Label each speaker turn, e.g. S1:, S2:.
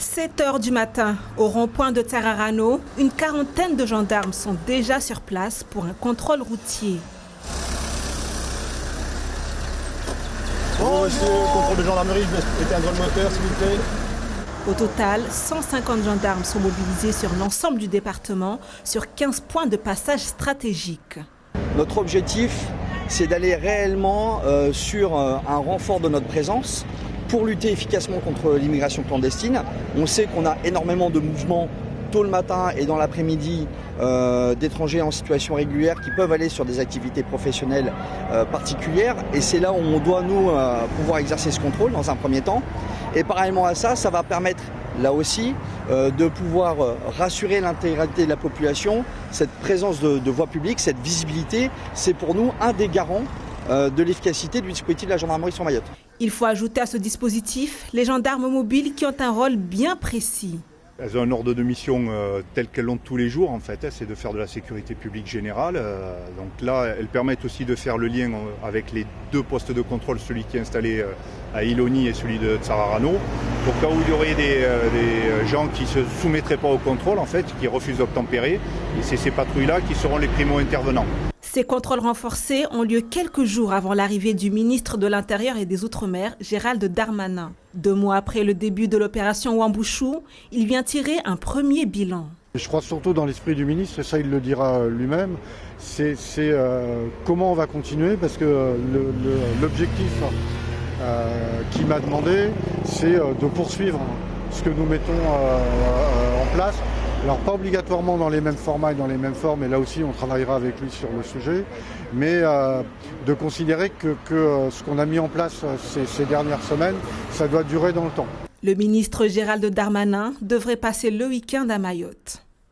S1: 7 h du matin, au rond-point de Tsararano, une quarantaine de gendarmes sont déjà sur place pour un contrôle routier.
S2: Bonjour monsieur, contrôle de gendarmerie, éteindre le moteur s'il vous plaît.
S1: Au total, 150 gendarmes sont mobilisés sur l'ensemble du département, sur 15 points de passage stratégiques.
S3: Notre objectif, c'est d'aller réellement sur un renfort de notre présence pour lutter efficacement contre l'immigration clandestine. On sait qu'on a énormément de mouvements tôt le matin et dans l'après-midi d'étrangers en situation régulière qui peuvent aller sur des activités professionnelles particulières. Et c'est là où on doit, nous, pouvoir exercer ce contrôle dans un premier temps. Et parallèlement à ça, ça va permettre là aussi de pouvoir rassurer l'intégralité de la population. Cette présence de voie publique, cette visibilité, c'est pour nous un des garants de l'efficacité du dispositif de la gendarmerie sur Mayotte.
S1: Il faut ajouter à ce dispositif les gendarmes mobiles qui ont un rôle bien précis.
S4: Elles ont un ordre de mission tel qu'elles l'ont tous les jours en fait, c'est de faire de la sécurité publique générale. Donc là, elles permettent aussi de faire le lien avec les deux postes de contrôle, celui qui est installé à Iloni et celui de Tsararano. Au cas où il y aurait des gens qui ne se soumettraient pas au contrôle, en fait, qui refusent d'obtempérer, et c'est ces patrouilles-là qui seront les primo-intervenants.
S1: Ces contrôles renforcés ont lieu quelques jours avant l'arrivée du ministre de l'Intérieur et des Outre-mer, Gérald Darmanin. 2 mois après le début de l'opération Wambushu, il vient tirer un premier bilan.
S5: Je crois surtout dans l'esprit du ministre, ça il le dira lui-même, c'est comment on va continuer, parce que l'objectif qu'il m'a demandé, c'est de poursuivre ce que nous mettons en place. Alors pas obligatoirement dans les mêmes formats et dans les mêmes formes, et là aussi on travaillera avec lui sur le sujet, mais de considérer que ce qu'on a mis en place ces dernières semaines, ça doit durer dans le temps.
S1: Le ministre Gérald Darmanin devrait passer le week-end à Mayotte.